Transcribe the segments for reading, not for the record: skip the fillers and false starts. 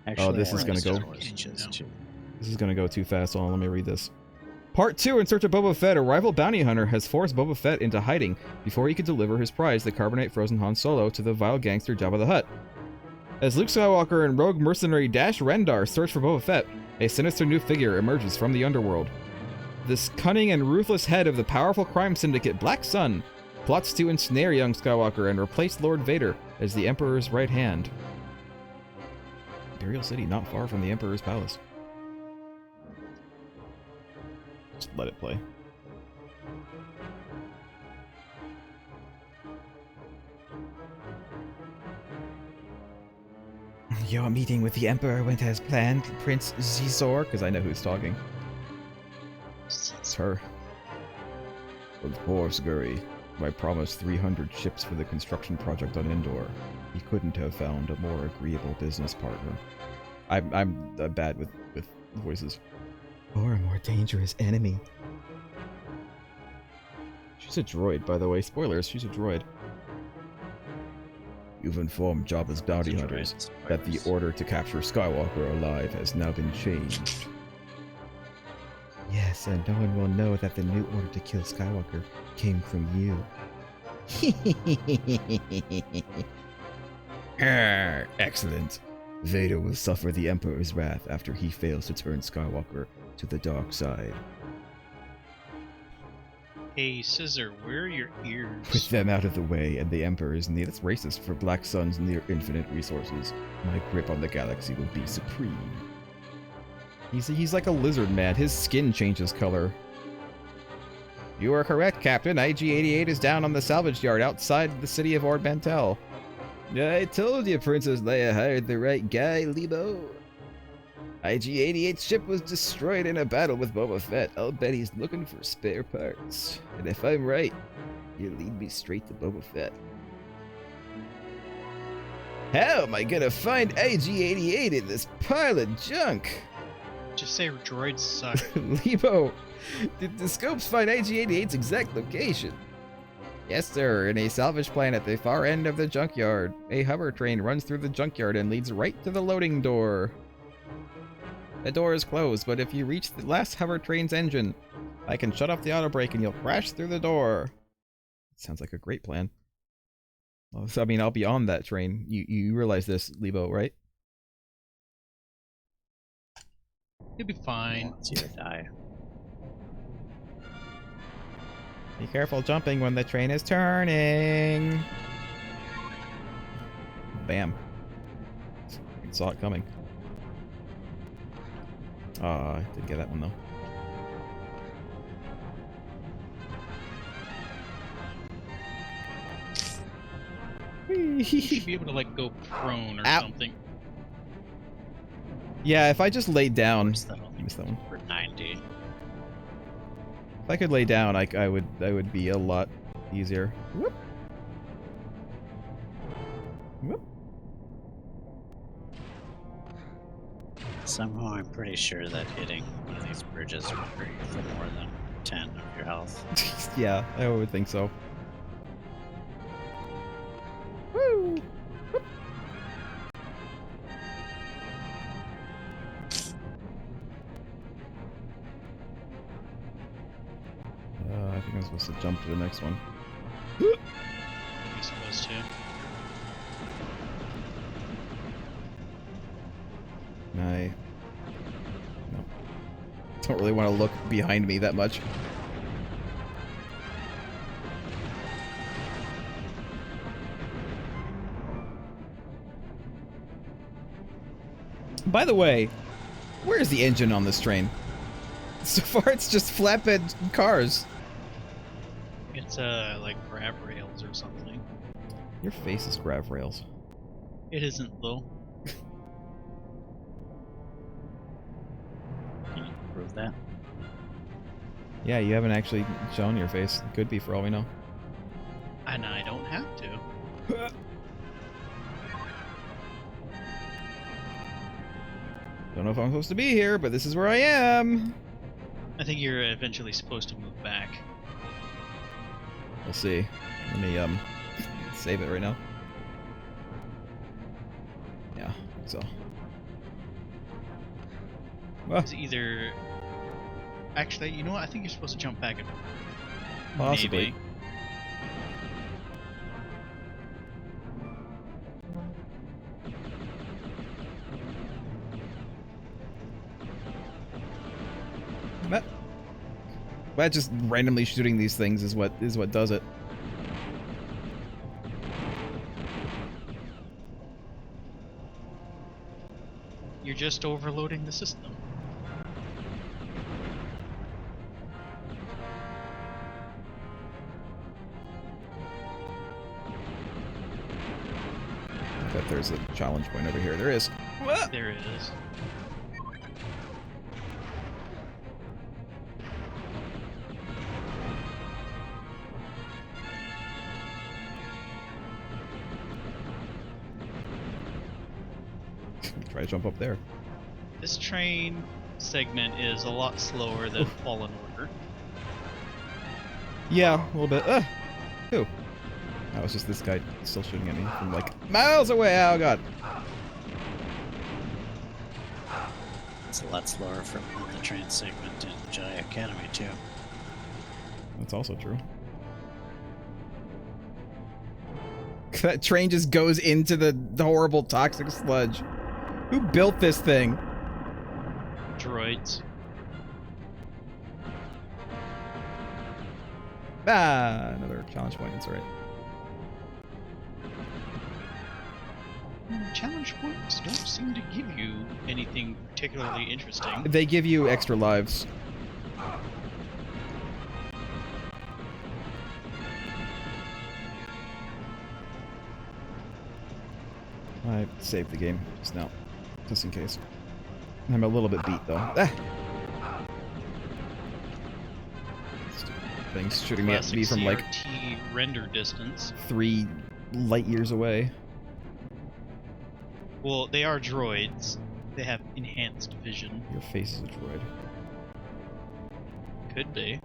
Actually, Oh, this is gonna go. This is gonna go too fast. Hold on, let me read this. Part 2, In Search of Boba Fett, a rival bounty hunter has forced Boba Fett into hiding before he could deliver his prize, the carbonite frozen Han Solo, to the vile gangster Jabba the Hutt. As Luke Skywalker and rogue mercenary Dash Rendar search for Boba Fett, a sinister new figure emerges from the underworld. This cunning and ruthless head of the powerful crime syndicate Black Sun plots to ensnare young Skywalker and replace Lord Vader as the Emperor's right hand. Imperial City, not far from the Emperor's palace. Just let it play. Your meeting with the Emperor went as planned, Prince Xizor, because I know who's talking. It's her. Of course, Guri. I promised 300 ships for the construction project on Endor. He couldn't have found a more agreeable business partner. I'm bad with voices. Or a more dangerous enemy. She's a droid, by the way. Spoilers, she's a droid. You've informed Jabba's bounty hunters that the order to capture Skywalker alive has now been changed. Yes, and no one will know that the new order to kill Skywalker came from you. Excellent. Vader will suffer the Emperor's wrath after he fails to turn Skywalker to the dark side. Hey, Xizor, where are your ears? With them out of the way and the Emperor's need, that's racist, for Black Sun's near infinite resources, my grip on the galaxy will be supreme. He's like a lizard man. His skin changes color. You are correct, Captain. IG-88 is down on the salvage yard outside the city of Ord Mantell. I told you Princess Leia hired the right guy, Leebo. IG-88's ship was destroyed in a battle with Boba Fett. I'll bet he's looking for spare parts. And if I'm right, you lead me straight to Boba Fett. How am I gonna find IG-88 in this pile of junk? Just say droids suck. Leebo, did the scopes find IG-88's exact location? Yes, sir. In a salvage plant at the far end of the junkyard. A hover train runs through the junkyard and leads right to the loading door. The door is closed, but if you reach the last hover train's engine, I can shut off the auto brake and you'll crash through the door. Sounds like a great plan. Well, so, I mean, I'll be on that train. You realize this, Leebo, right? You'll be fine. Wants you to die. Be careful jumping when the train is turning. Bam. I saw it coming. I didn't get that one though. You should be able to like go prone or something. Yeah, if I just laid down. I missed that one. For 90. If I could lay down, I would be a lot easier. Whoop. Whoop. Somehow I'm pretty sure that hitting one of these bridges would hurt you for more than 10 of your health. Yeah, I would think so. Woo! I think I'm supposed to jump to the next one. You're supposed to. No. Don't really want to look behind me that much. By the way, where's the engine on this train? So far it's just flatbed cars. It's like grab rails or something. Your face is grav rails. It isn't though. Can you prove that? Yeah, you haven't actually shown your face. It could be for all we know. And I don't have to. Don't know if I'm supposed to be here, but this is where I am. I think you're eventually supposed to move back. We'll see. Let me save it right now. Yeah, so. Ah, It's either... Actually, you know what? I think you're supposed to jump back and... Possibly. Maybe. But just randomly shooting these things is what does it. You're just overloading the system. I bet there's a challenge point over here. There is. There it is. Try to jump up there. This train segment is a lot slower than Fallen Order. Yeah, a little bit. Who? That was just this guy still shooting at me from like miles away. Oh god. It's a lot slower from the train segment in Jedi Academy too. That's also true. That train just goes into the horrible toxic sludge. Who built this thing? Droids. Ah, another challenge point. That's right. Challenge points don't seem to give you anything particularly interesting. They give you extra lives. I saved the game just now, just in case. I'm a little bit beat though. Ah! Stupid things shooting at me from like CRT render distance. 3 light years away. Well, they are droids. They have enhanced vision. Your face is a droid. Could be.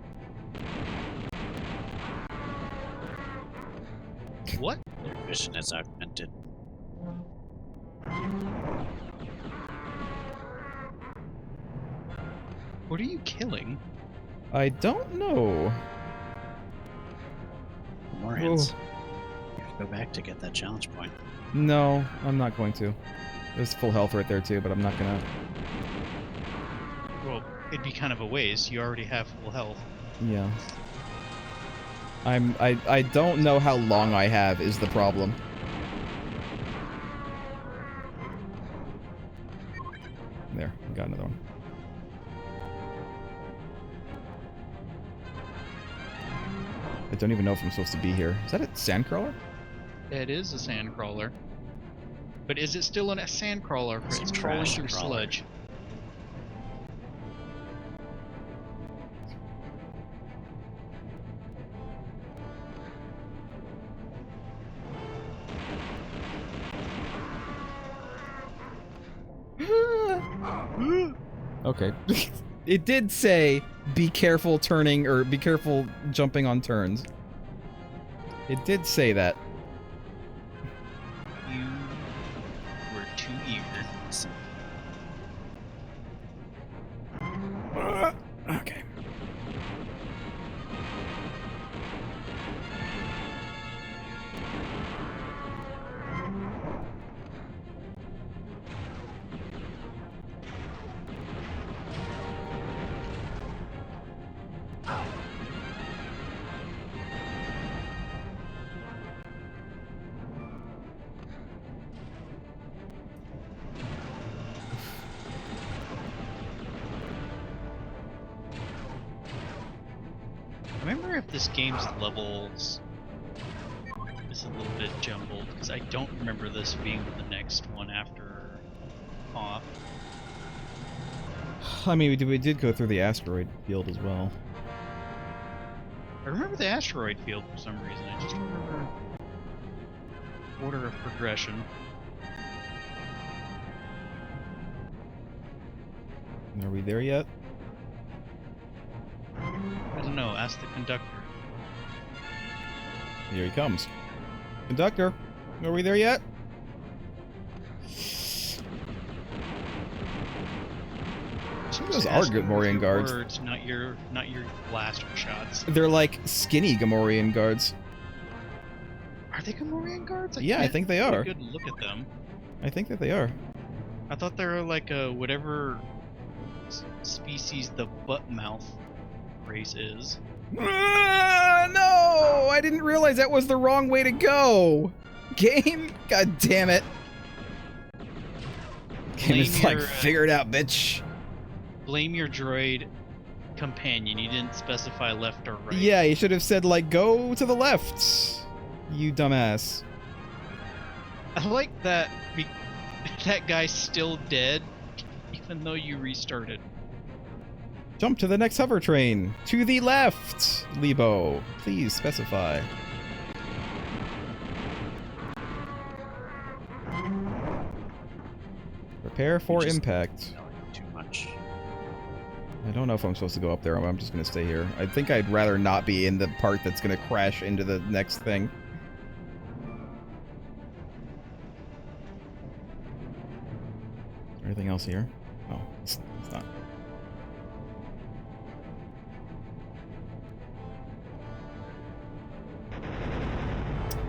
What? Their vision is augmented. What are you killing? I don't know. More hits. You have to go back to get that challenge point. No, I'm not going to. There's full health right there too, but I'm not gonna. Well, it'd be kind of a waste. You already have full health. Yeah. I don't know how long I have is the problem. There, I got another one. I don't even know if I'm supposed to be here. Is that a sandcrawler? It is a sandcrawler. But is it still a sandcrawler It's for a it's crawling trash through crawler. sludge? Okay. It did say, be careful turning, or be careful jumping on turns. It did say that. You were too eager. So, Okay. I remember if this game's levels is a little bit jumbled, because I don't remember this being the next one after off. I mean, we did go through the asteroid field as well. I remember the asteroid field for some reason. I just don't remember order of progression. Are we there yet? I don't know. Ask the conductor. Here he comes. Conductor, are we there yet? Those are asking Gamorrean your guards. Words, not your blaster shots. They're like skinny Gamorrean guards. Are they Gamorrean guards? Yeah, I think they get are. a good look at them. I think that they are. I thought they were like a whatever species the butt mouth race is. No! I didn't realize that was the wrong way to go. Game? God damn it. Game is like, figure it out, bitch. Blame your droid companion. You didn't specify left or right. Yeah, you should have said, like, go to the left. You dumbass. I like that that guy's still dead, even though you restarted. Jump to the next hover train. To the left, Leebo. Please specify. Prepare for impact. Too much. I don't know if I'm supposed to go up there. I'm just going to stay here. I think I'd rather not be in the part that's going to crash into the next thing. Anything else here? Oh, it's not.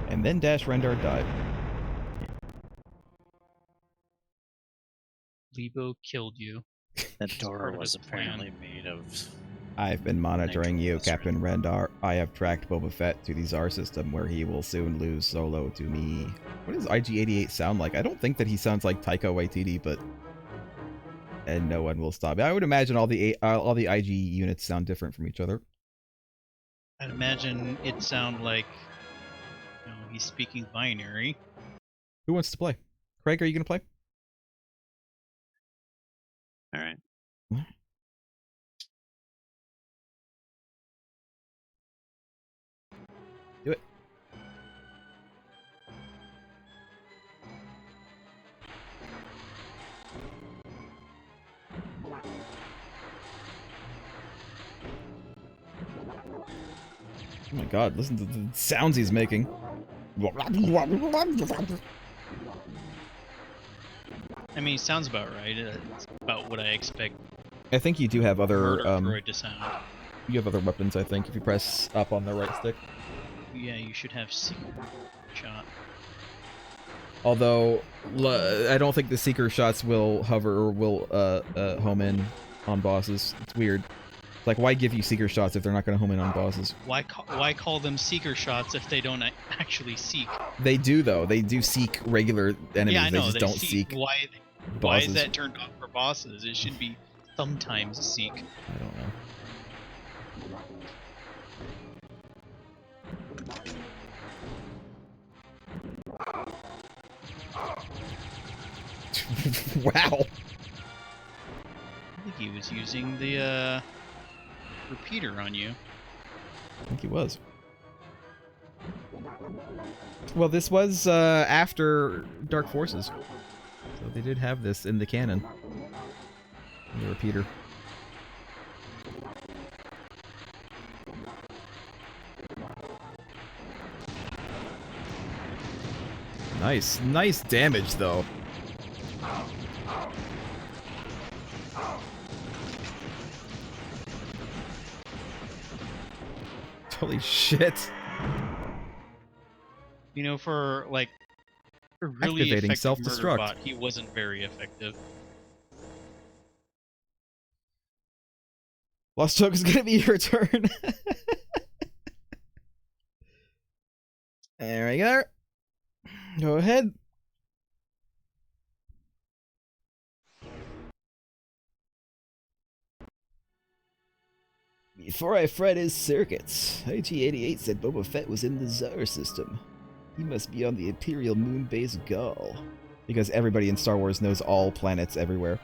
And then Dash Rendar died. Leebo killed you. That door part of was his plan. apparently made of... I've been monitoring you, Nitro Captain Rendar. I have tracked Boba Fett to the Tsar system, where he will soon lose Solo to me. What does IG-88 sound like? I don't think that he sounds like Taika Waititi, but... And no one will stop. I would imagine all the IG units sound different from each other. I'd imagine it sound like, he's speaking binary. Who wants to play? Craig, are you going to play? All right. Do it. Oh my god, listen to the sounds he's making. I mean, sounds about right. It's about what I expect. I think you do have other droid to sound. you have other weapons, I think, if you press up on the right stick. Yeah, you should have Seeker shot. Although I don't think the Seeker shots will hover or will home in on bosses. It's weird. It's like, why give you Seeker shots if they're not going to home in on bosses? Why call them Seeker shots if they don't actually seek? They do, though. They do seek regular enemies. Yeah, I know. They just don't seek Why bosses. is that turned off for bosses? It should be sometimes seek. I don't know. Wow. I think he was using the repeater on you. I think he was. Well, this was after Dark Forces, so they did have this in the canon. The repeater. Nice damage though. Holy shit. You know, for like a really Activating effective self-destruct. murder bot, he wasn't very effective. Lost Choke is gonna be your turn. There we go. Go ahead. Before I fried his circuits, IG-88 said Boba Fett was in the Tsar system. He must be on the Imperial moon base Gaul. Because everybody in Star Wars knows all planets everywhere.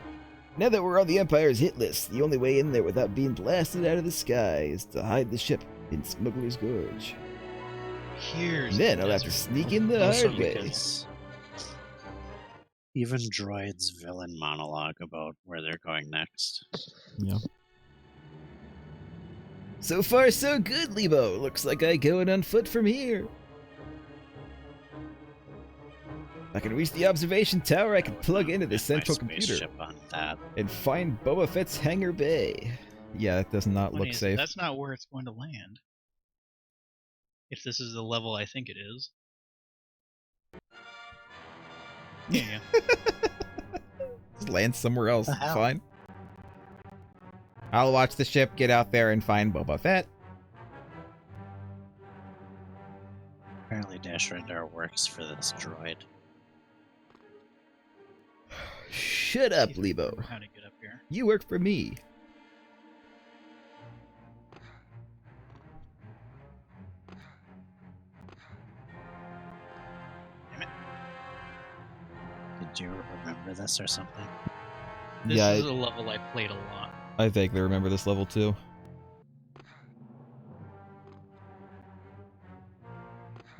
Now that we're on the Empire's hit list, the only way in there without being blasted out of the sky is to hide the ship in Smuggler's Gorge. Here's And then the I'll have to desert. sneak in the Also hard way. because even Droid's villain monologue about where they're going next. Yeah. So far, so good, Leebo. Looks like I going on foot from here. I can reach the observation tower. I can plug into the Get my central computer spaceship on that. and find Boba Fett's hangar bay. Yeah, that does not Funny look is safe. that's not where it's going to land. If this is the level I think it is. Yeah. Just land somewhere else. The hell? Fine. I'll watch the ship get out there and find Boba Fett. Apparently Dash Rendar works for this droid. Shut up, See if I Leebo. remember how to get up here. You work for me. Did you remember this or something? This Yeah, is a level I played a lot. I vaguely remember this level too.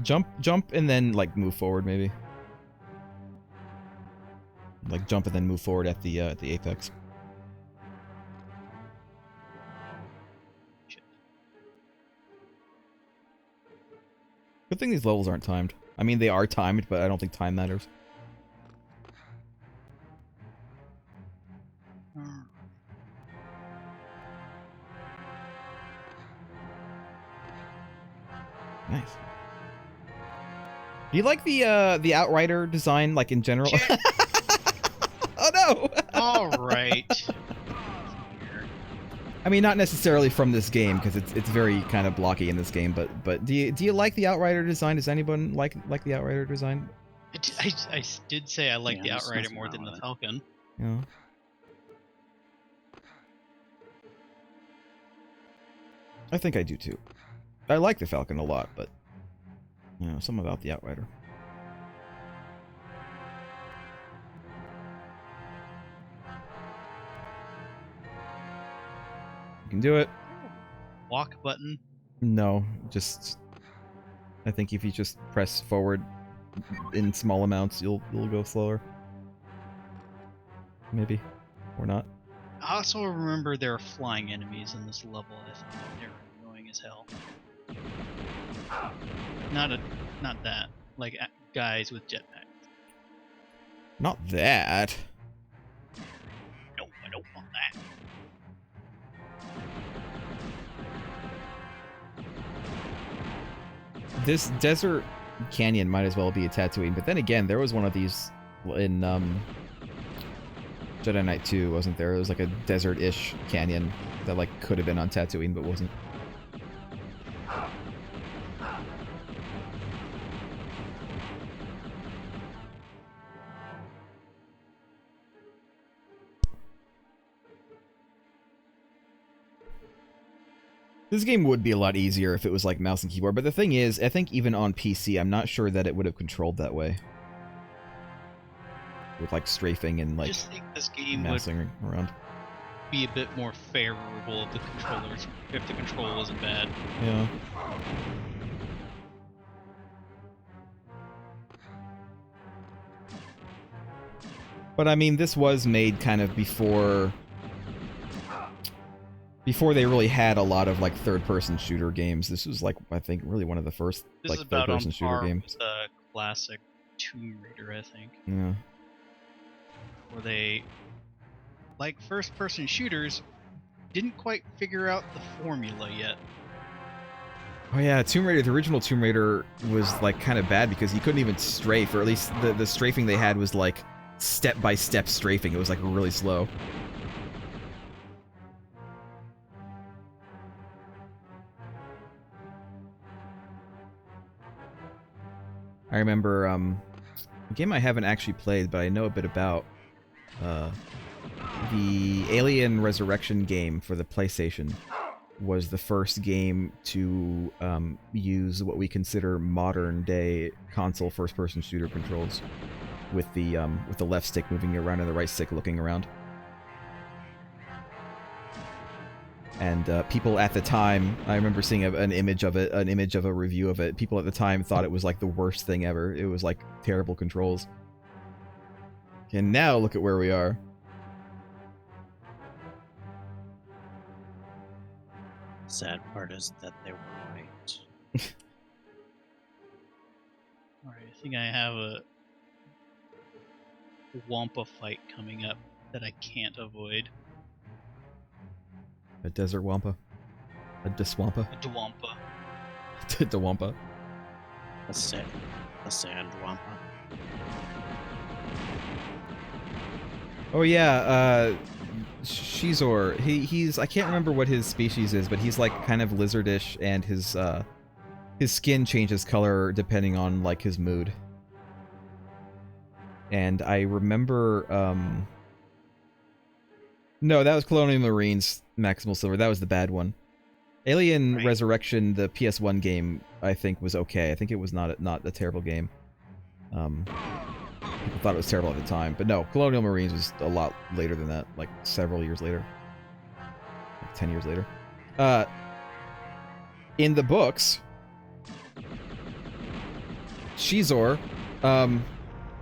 Jump, and then like move forward, maybe. Like jump and then move forward at the apex. Shit. Good thing these levels aren't timed. I mean, they are timed, but I don't think time matters. Nice. Do you like the Outrider design, like in general? Oh no! All right. I mean, not necessarily from this game because it's very kind of blocky in this game. But do you like the Outrider design? Does anyone like the Outrider design? I did say I like Yeah, the there's Outrider nothing more wrong than with the it. Falcon. Yeah. I think I do too. I like the Falcon a lot, but you know, something about the Outrider. You can do it. Walk button. No, just I think if you just press forward in small amounts, you'll go slower. Maybe, or not. I also remember there are flying enemies in this level. I thought they were annoying as hell. Not that. Like guys with jetpacks. Not that. No, I don't want that. This desert canyon might as well be a Tatooine, but then again, there was one of these in Jedi Knight 2, wasn't there? It was like a desert-ish canyon that like could have been on Tatooine, but wasn't. This game would be a lot easier if it was like mouse and keyboard, but the thing is, I think even on PC, I'm not sure that it would have controlled that way. With like strafing and I like just think this game would mousing around. be a bit more favorable if the controllers, if the control wasn't bad. Yeah. But I mean, this was made kind of before they really had a lot of like third-person shooter games. This was like, I think, really one of the first This like is about on third-person shooter par games. with the classic Tomb Raider, I think, Yeah. where they, like first-person shooters, didn't quite figure out the formula yet. Oh yeah, Tomb Raider, the original Tomb Raider was like kind of bad because you couldn't even strafe, or at least the strafing they had was like step-by-step strafing. It was like really slow. I remember a game I haven't actually played, but I know a bit about. The Alien Resurrection game for the PlayStation was the first game to use what we consider modern-day console first-person shooter controls, with the left stick moving around and the right stick looking around. And people at the time, I remember seeing an image of it, an image of a review of it. People at the time thought it was like the worst thing ever. It was like terrible controls. And now look at where we are. Sad part is that they were right. Alright, I think I have a Wampa fight coming up that I can't avoid. A desert wampa. A deswampa. A Dwampa. Dewampa. A sand wampa. Oh yeah, Xizor. He's I can't remember what his species is, but he's like kind of lizardish, and his skin changes color depending on like his mood. And I remember no, that was Colonial Marines Maximal Silver. That was the bad one. Alien Resurrection, the PS1 game, I think was okay. I think it was not a terrible game. People thought it was terrible at the time, but no, Colonial Marines was a lot later than that, like several years later, like 10 years later. In the books, Xizor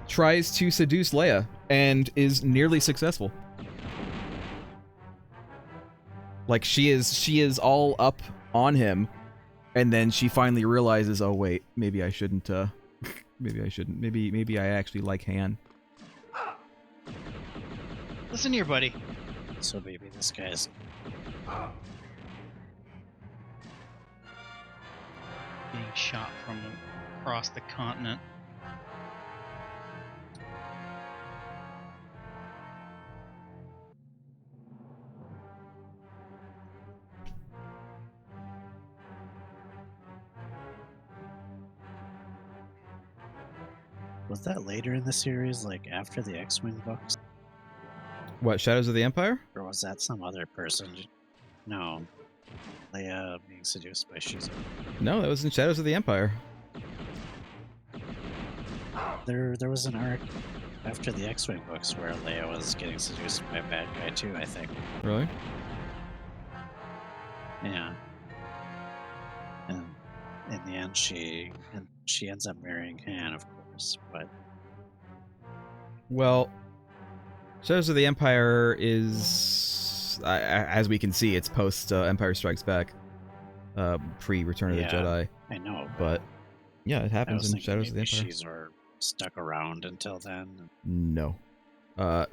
tries to seduce Leia and is nearly successful. Like she is all up on him, and then she finally realizes, oh wait, maybe I shouldn't. Maybe I shouldn't. Maybe I actually like Han. Listen here, buddy. So maybe this guy's Being shot from across the continent. Was that later in the series, like after the X-Wing books? What, Shadows of the Empire? Or was that some other person? No. Leia being seduced by Xizor. No, that was in Shadows of the Empire. There was an arc after the X-Wing books where Leia was getting seduced by a bad guy too, I think. Really? Yeah. And in the end, she ends up marrying Han, of course, but Well, Shadows of the Empire is, as we can see, it's post Empire Strikes Back, pre Return of the Jedi. I know. But yeah, it happens in Shadows of the Empire. Xizor stuck around until then. No. I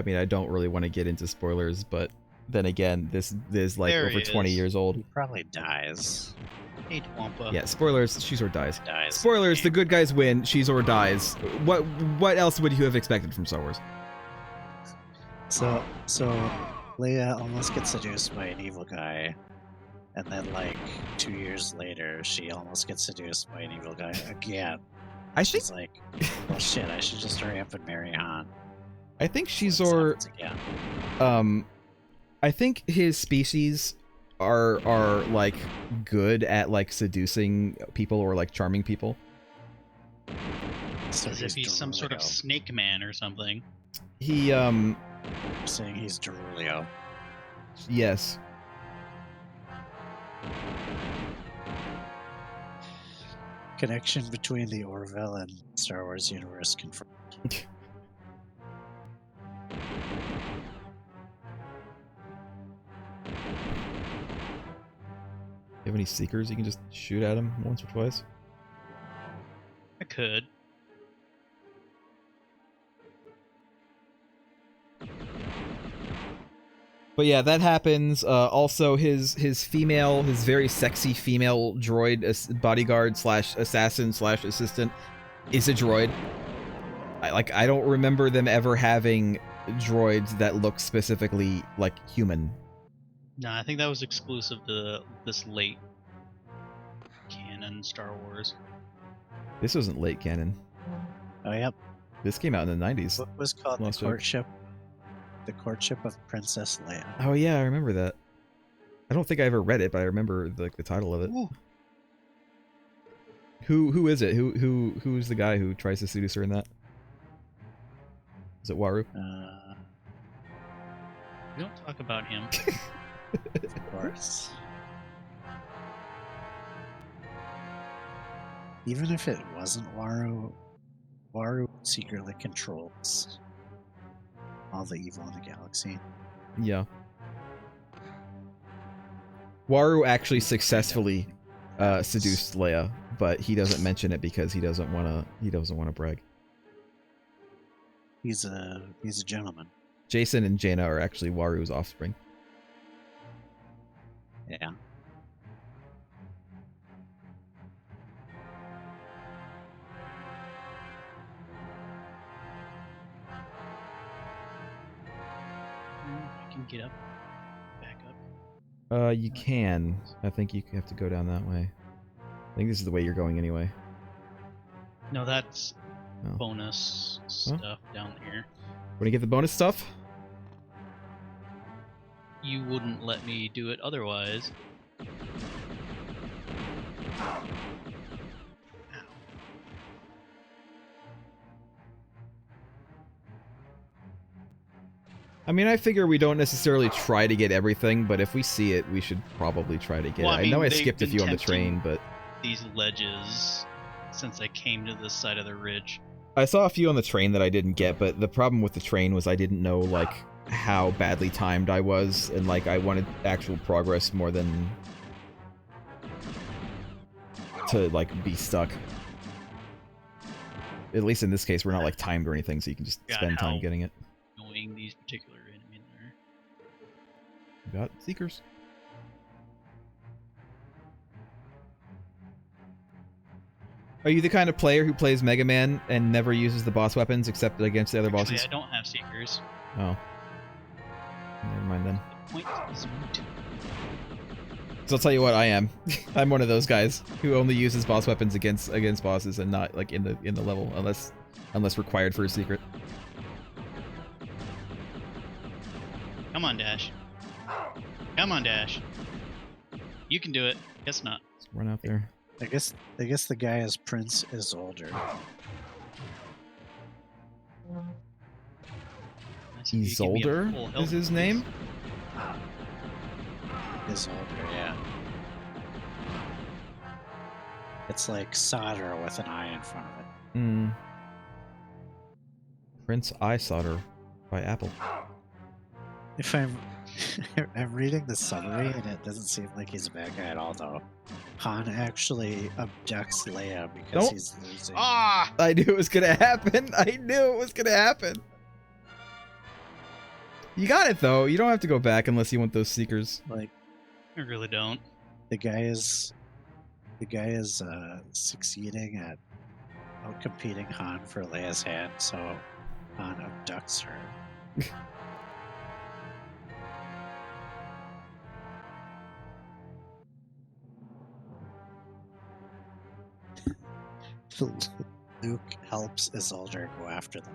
mean, I don't really want to get into spoilers, but then again, this is like There over he 20 is. years old. He probably dies. Hey, Wampa. Yeah, spoilers, Xizor dies. Dies. Spoilers, the good guys win, Xizor dies. What else would you have expected from Star Wars? So Leia almost gets seduced by an evil guy, and then like 2 years later, she almost gets seduced by an evil guy again. I think She's like, well, shit, I should just hurry up and marry Han. Xizor, This happens again. I think his species are like good at like seducing people or like charming people. So As if he's some sort of Derulio. snake man or something. He I'm saying he's Derulio. yes. Connection between the Orville and Star Wars universe confirmed. You have any seekers you can just shoot at him once or twice? I could. But yeah, that happens. Also, his very sexy female droid bodyguard slash assassin slash assistant is a droid. I don't remember them ever having droids that look specifically like human. No, I think that was exclusive to this late canon Star Wars. This wasn't late canon. Oh, yep. This came out in the 90s. What was called Lost the Joke. Courtship? The Courtship of Princess Leia. Oh yeah, I remember that. I don't think I ever read it, but I remember the title of it. Ooh. Who is it? Who's the guy who tries to seduce her in that? Is it Waru? We don't talk about him. Of course. Even if it wasn't Waru, Waru secretly controls all the evil in the galaxy. Yeah. Waru actually successfully seduced Leia, but he doesn't mention it because he doesn't want to brag. He's a gentleman. Jason and Jaina are actually Waru's offspring. Yeah. I can get up, back up. You can. I think you have to go down that way. I think this is the way you're going anyway. No, that's Oh. bonus stuff down here. Want to get the bonus stuff? You wouldn't let me do it otherwise. I mean, I figure we don't necessarily try to get everything, but if we see it, we should probably try to get Well, it. I I know mean, I they've skipped a been few on the tempting train, but... These ledges since I came to this side of the ridge. I saw a few on the train that I didn't get, but the problem with the train was I didn't know, like, how badly timed I was, and, like, I wanted actual progress more than to, like, be stuck. At least in this case, we're not, like, timed or anything, so you can just spend time getting it. Knowing these particular enemies there. We got Seekers. Are you the kind of player who plays Mega Man and never uses the boss weapons except against the other Actually, bosses? I don't have Seekers. Oh. Never mind then. The point is moot. So I'll tell you what I am. I'm one of those guys who only uses boss weapons against bosses and not like in the level unless required for a secret. Come on, Dash. Come on, Dash. You can do it. Guess not. Let's run out there. I guess the guy is Prince Isolder. Nice if you give me a full Isolder health is his boost. name? Isolder, yeah. It's like solder with an I in front of it. Hmm. Prince Eye Solder by Apple. If I'm reading the summary and it doesn't seem like he's a bad guy at all, though. Han actually abducts Leia because Don't- he's losing. Ah! I knew it was gonna happen. I knew it was gonna happen. You got it though. You don't have to go back unless you want those Seekers. Like I really don't. the guy is succeeding at outcompeting Han for Leia's hand, so Han abducts her. Luke helps Isolder go after them.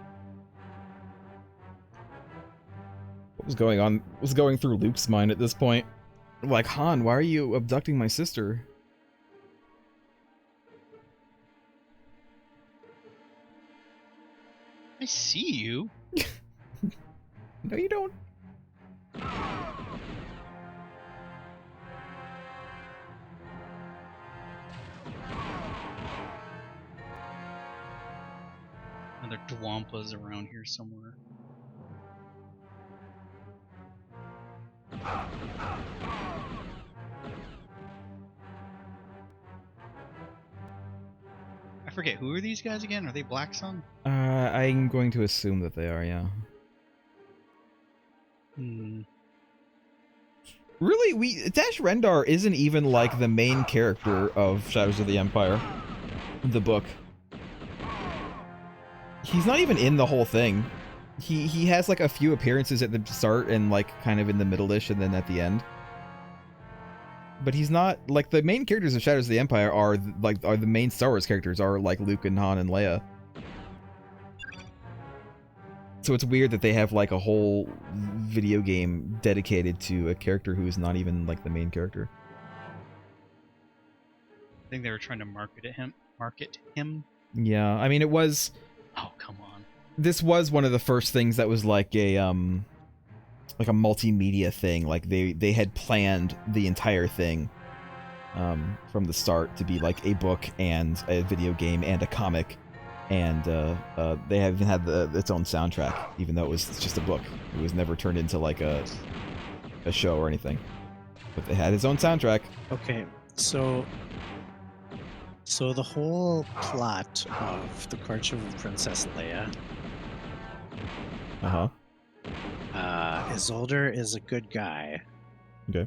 What was going on? What was going through Luke's mind at this point? Like, Han, why are you abducting my sister? I see you. No, you don't. Another Dwampa's around here somewhere. I forget, who are these guys again? Are they Black Sun? I'm going to assume that they are, yeah. Hmm. Really, Dash Rendar isn't even like the main character of Shadows of the Empire, the book. He's not even in the whole thing. He has like a few appearances at the start and like kind of in the middle-ish and then at the end. But he's not like the main characters of Shadows of the Empire are the main Star Wars characters are like Luke and Han and Leia. So it's weird that they have like a whole video game dedicated to a character who is not even like the main character. I think they were trying to market him. Yeah, I mean it was. Oh, come on. This was one of the first things that was like a multimedia thing. Like they had planned the entire thing from the start to be like a book and a video game and a comic, and they even had its own soundtrack, even though it was just a book. It was never turned into like a show or anything. But they had its own soundtrack. Okay, so the whole plot of the Courtship of Princess Leia Uh-huh. Isolder is a good guy, Okay.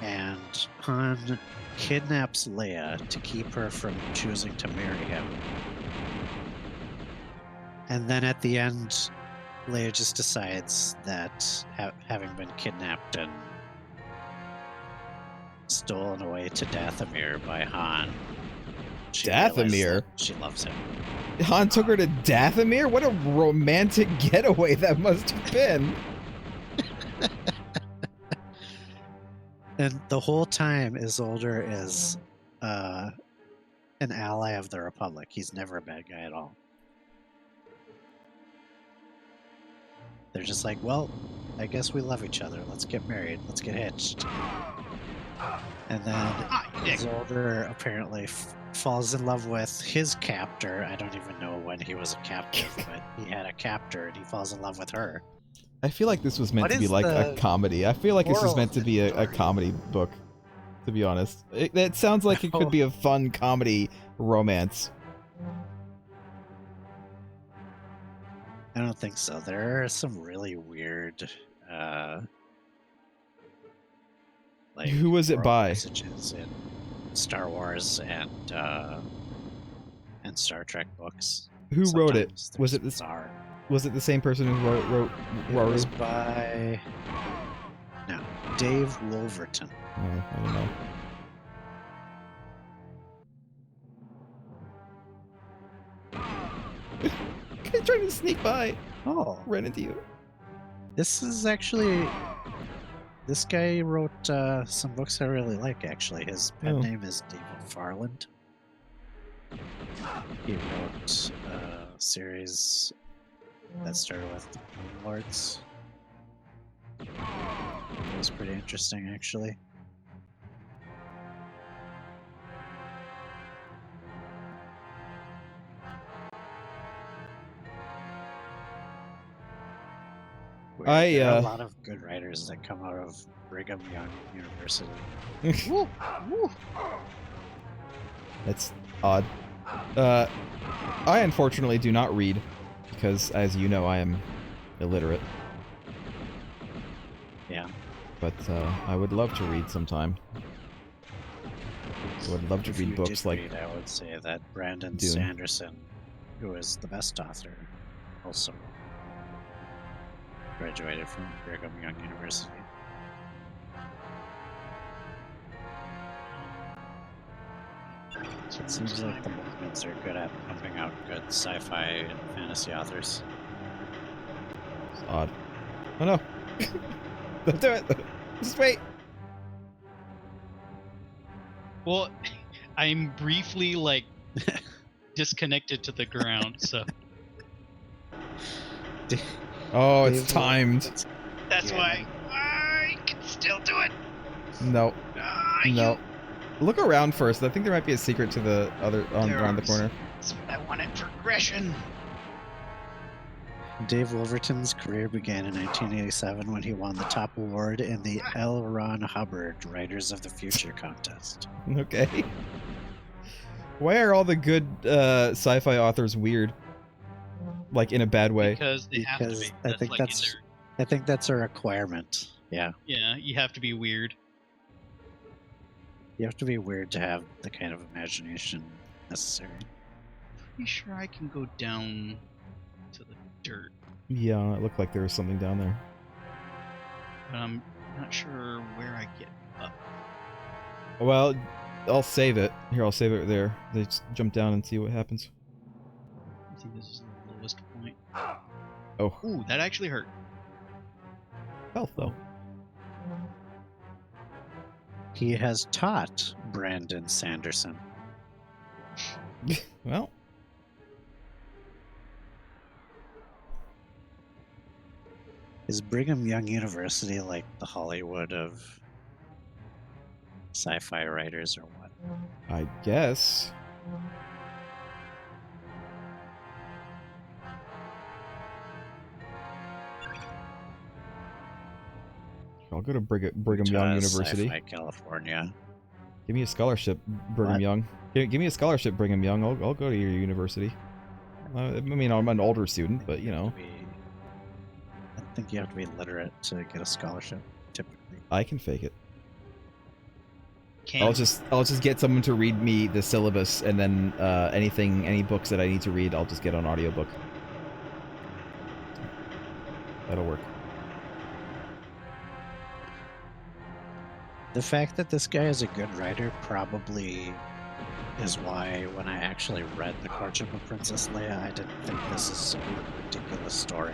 and Han kidnaps Leia to keep her from choosing to marry him. And then at the end, Leia just decides that having been kidnapped and stolen away to Dathomir by Han, she realized Dathomir? that she loves him. Han took her to Dathomir? What a romantic getaway that must have been. And the whole time, Isolder is an ally of the Republic. He's never a bad guy at all. They're just like, well, I guess we love each other. Let's get married. Let's get hitched. And then Isolder apparently falls in love with his captor. I don't even know when he was a captive, but he had a captor and he falls in love with her. I feel like this was meant What to be is like a the comedy. I feel like this was moral meant of to the be a story? comedy book, to be honest. It sounds like it could be a fun comedy romance. I don't think so. There are some really weird like Who was it moral by? messages in Star Wars and Star Trek books. Who wrote it? Sometimes Was they're it this? bizarre. Was it the same person who wrote It was Raru? by Dave Wolverton. Oh, I don't know. He's trying to sneak by. Oh, Ran into you. this is actually this guy wrote some books I really like. Actually, his pen Oh. name is David Farland. He wrote a series that started with the Moon Lords. It was pretty interesting, actually. There are a lot of good writers that come out of Brigham Young University. Woo, woo. That's odd. I unfortunately do not read because, as you know, I am illiterate. Yeah. But I would love to read sometime. I would love to If read you books did like read, I would say that Brandon Dune. Sanderson, who is the best author, also graduated from Brigham Young University. It seems like the Mormons are good at pumping out good sci-fi and fantasy authors. It's odd. Oh no! Don't do it! Just wait! Well, I'm briefly like disconnected to the ground, so Oh, it's Dave timed. Wolverton- that's Yeah. why I can still do it. No. No. You- Look around first. I think there might be a secret to the other around the corner. That's what I wanted. Progression. Dave Wolverton's career began in 1987 when he won the top award in the L. Ron Hubbard Writers of the Future contest. Okay. Why are all the good sci-fi authors weird? Like in a bad way. Because they have to Because be. I think like that's I think that's a requirement. Yeah. yeah, you have to be weird. You have to be weird to have the kind of imagination necessary. Pretty sure I can go down to the dirt, Yeah, it looked like there was something down there. but I'm not sure where I get up. Well, I'll save it. Here, I'll save it there. Let's jump down and see what happens. I think this is the lowest point. Oh, Ooh, that actually hurt. health though. He has taught Brandon Sanderson. Well, Is Brigham Young University like the Hollywood of sci-fi writers or what? I guess. I'll go to Brigham Young University. Sci-fi California. Give me a scholarship, Brigham What? Young. Give me a scholarship, Brigham Young. I'll go to your university. I mean, I'm an older student, but you know. think you have to be literate to get a scholarship, typically. I can fake it. Can I'll just get someone to read me the syllabus, and then any books that I need to read, I'll just get on audiobook. That'll work. The fact that this guy is a good writer probably is why when I actually read The Courtship of Princess Leia, I didn't think this is a ridiculous story.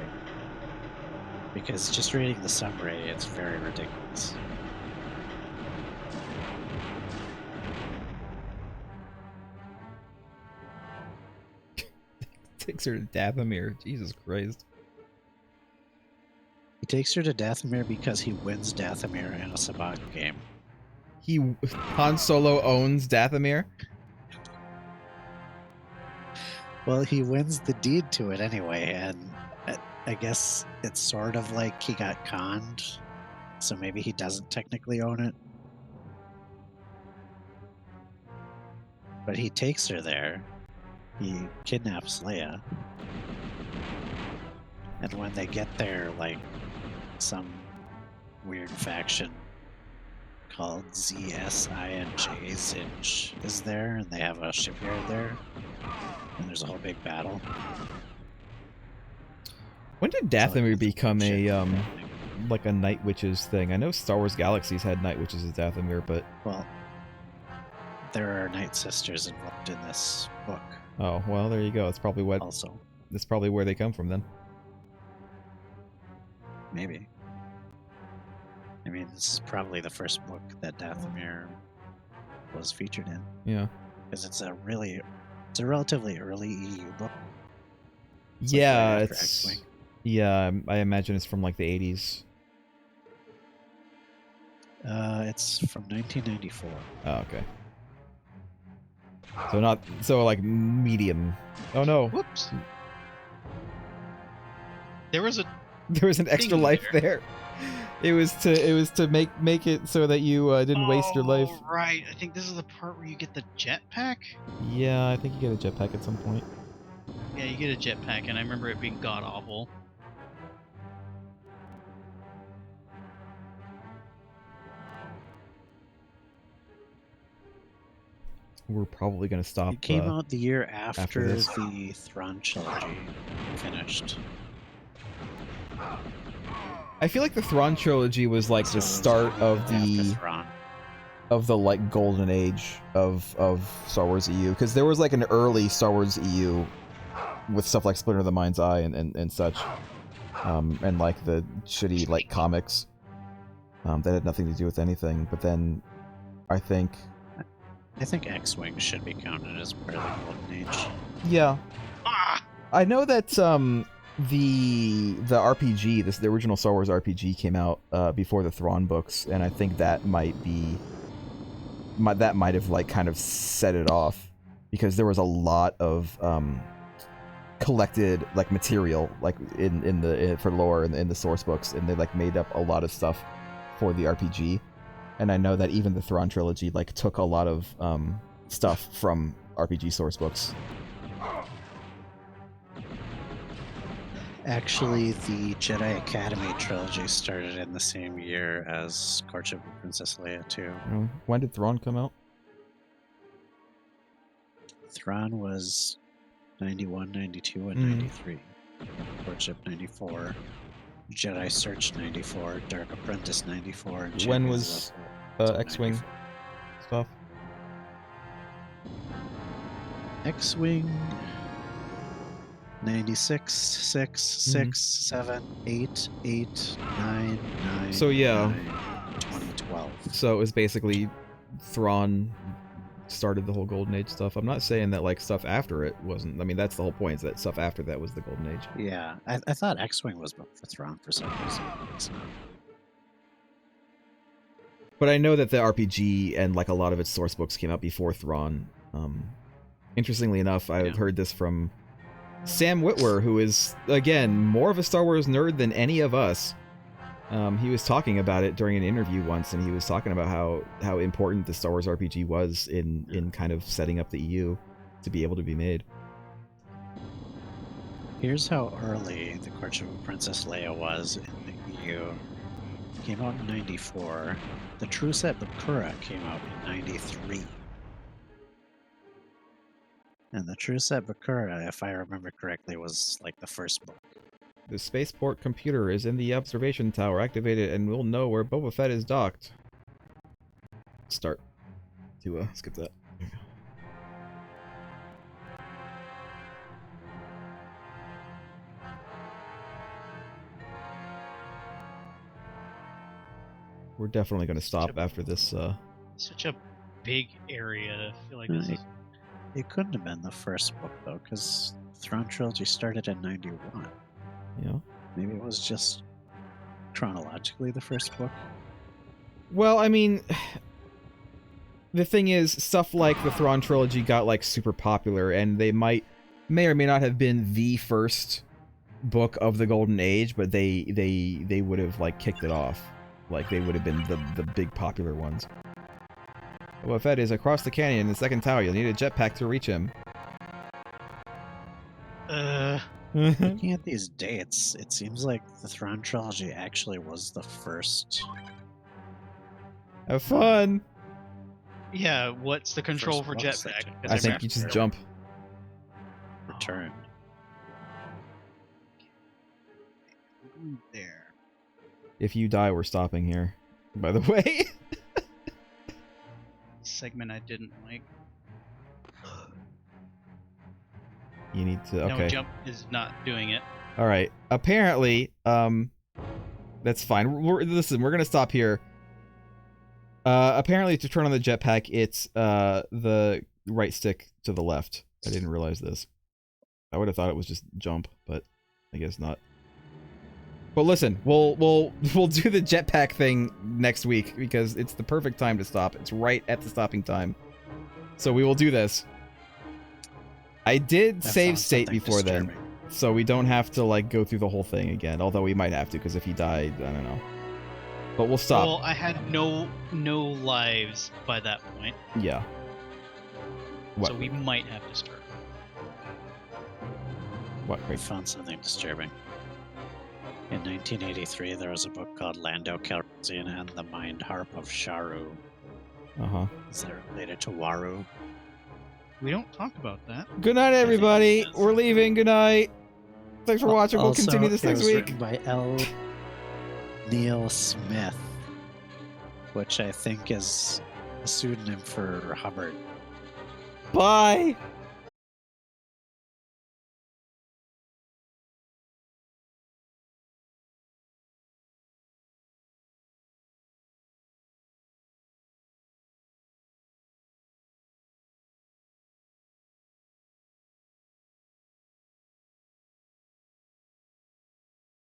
Because just reading the summary, it's very ridiculous. Takes her to Dathomir. Jesus Christ. He takes her to Dathomir because he wins Dathomir in a Sabacc game. Han Solo owns Dathomir? Well, he wins the deed to it anyway, and I guess it's sort of like he got conned, so maybe he doesn't technically own it. But he takes her there. He kidnaps Leia. And when they get there, like, some weird faction called ZSINJ Zinj is there, and they have a shipyard there. And there's a whole big battle. When did Dathomir become a like a Night Witches thing? I know Star Wars Galaxies had Night Witches as Dathomir, but Well, there are Night Sisters involved in this book oh well, there you go. That's probably what. also. That's probably where they come from then. Maybe. I mean, this is probably the first book that Dathomir was featured in, Yeah. because it's a relatively early EU book. It's like Yeah, right after it's X-Wing. yeah. I imagine it's from like the 80s. It's from 1994. Oh, okay. So like medium. Oh no, Whoops. There was a there was an extra Thing life there. It was to make it so that you didn't waste your life. Oh, right. I think this is the part where you get the jetpack. Yeah, I think you get a jetpack at some point. Yeah, you get a jetpack, and I remember it being god awful. We're probably gonna stop. It came out the year after this. the Thrawn trilogy finished. I feel like the Thrawn trilogy was like the start of After Thrawn. the like golden age of Star Wars EU, because there was like an early Star Wars EU with stuff like Splinter of the Mind's Eye and such, and like the shitty like comics that had nothing to do with anything. But then I think X-Wing should be counted as part of the Golden Age. yeah, Ah! I know that the RPG, the original Star Wars RPG came out before the Thrawn books, and I think that might have like kind of set it off, because there was a lot of collected like material like for lore in the source books, and they like made up a lot of stuff for the RPG. And I know that even the Thrawn trilogy like took a lot of stuff from RPG source books. Actually, the Jedi Academy trilogy started in the same year as Courtship of Princess Leia, too. When did Thrawn come out? Thrawn was 91, 92, and 93. Courtship 94. Jedi Search 94. Dark Apprentice 94. And When Champions was of Love X-Wing 94. stuff? X-Wing 96, 6, 6, 7, 8, 8, 9, 9. So, yeah. 9, 2012. So it was basically Thrawn started the whole Golden Age stuff. I'm not saying that like stuff after it wasn't. I mean, that's the whole point, is that stuff after that was the Golden Age. Yeah, I thought X-Wing was built for Thrawn for some reason. It's not. But I know that the RPG and like a lot of its source books came out before Thrawn. Interestingly enough, I've heard this from Sam Witwer, who is, again, more of a Star Wars nerd than any of us. He was talking about it during an interview once, and he was talking about how important the Star Wars RPG was in kind of setting up the EU to be able to be made. Here's how early the Courtship of Princess Leia was in the EU. It came out in 94. The true set Bakura came out in 93. And the true set Bakura, if I remember correctly, was like the first book. The spaceport computer is in the observation tower. Activate it and we'll know where Boba Fett is docked. Start. To skip that. We're definitely going to stop after this. Such a big area. I feel like this is... It couldn't have been the first book, though, because Thrawn Trilogy started in 91. Yeah. Maybe it was just chronologically the first book. Well, I mean, the thing is, stuff like the Thrawn Trilogy got, like, super popular, and they may or may not have been the first book of the Golden Age, but they would have, like, kicked it off. Like, they would have been the big popular ones. Boba Fett is across the canyon in the second tower. You'll need a jetpack to reach him. Looking at these dates, it seems like the Thrawn Trilogy actually was the first. Have fun! Yeah, what's the control for books jetpack? that 'Cause I I think you just jump. Return. there. If you die, we're stopping here. By the way. Segment I didn't like. You need to... Okay. No, jump is not doing it. Alright. Apparently, that's fine. Listen, we're gonna stop here. Apparently, to turn on the jetpack, it's the right stick to the left. I didn't realize this. I would have thought it was just jump, but I guess not. But listen, we'll do the jetpack thing next week because it's the perfect time to stop. It's right at the stopping time. So we will do this. I did save state before then, so we don't have to like go through the whole thing again. Although we might have to because if he died, I don't know. But we'll stop. Well, I had no lives by that point. Yeah. What? So we might have to start. What? We found something disturbing. In 1983, there was a book called Lando Calrissian and the Mind Harp of Sharu. Uh-huh. Is that related to Waru? We don't talk about that. Good night, everybody. We're leaving. Good night. Thanks for watching. We'll Also, continue this it next was week. written by L. Neil Smith, which I think is a pseudonym for Hubbard. Bye.